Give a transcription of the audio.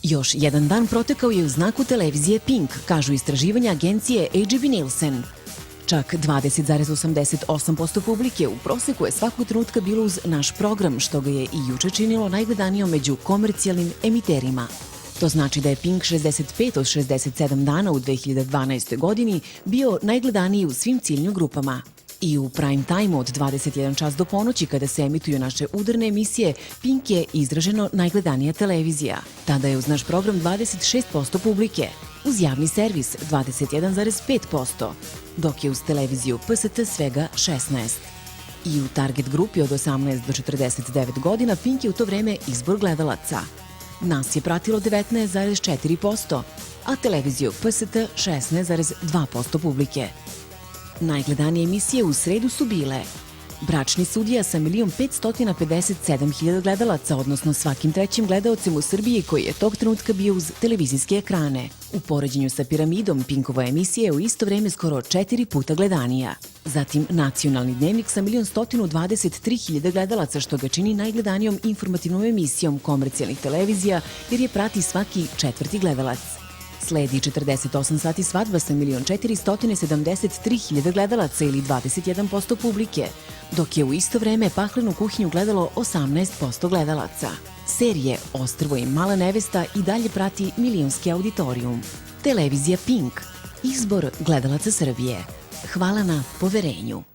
Još jedan dan protekao je u znaku televizije Pink, kažu istraživanja agencije AGB Nielsen. Čak 20,88% publike u proseku je svakog trenutka bilo uz naš program, što ga je i juče činilo najgledanijom među komercijalnim emiterima. To znači da je Pink 65 od 67 dana u 2012. godini bio najgledaniji u svim ciljnim grupama. I u prime time od 21 čas do ponoći, kada se emituju naše udarne emisije, Pink je izraženo najgledanija televizija. Tada je uz naš program 26% publike, uz javni servis 21,5%, dok je uz televiziju PST svega 16%. I u target grupi od 18 do 49 godina Pink je u to vreme izbor gledalaca. Nas je pratilo 19,4%, a televiziju PST 16,2% publike. Najgledanije emisije u sredu su bile Bračni sudija sa 1.557.000 gledalaca, odnosno svakim trećim gledaocem u Srbiji koji je tog trenutka bio uz televizijske ekrane. U poređenju sa Piramidom, Pinkova emisija je u isto vreme skoro 4 puta gledanija. Zatim Nacionalni dnevnik sa 1.123.000 gledalaca, što ga čini najgledanijom informativnom emisijom komercijalnih televizija jer je prati svaki četvrti gledalac. Sledi 48 sati svadba sa 1.473.000 gledalaca ili 21% publike, dok je u isto vreme Paklenu kuhinju gledalo 18% gledalaca. Serije Ostrvo i Mala nevesta i dalje prati milionski auditorijum. Televizija Pink, izbor gledalaca Srbije. Hvala na poverenju.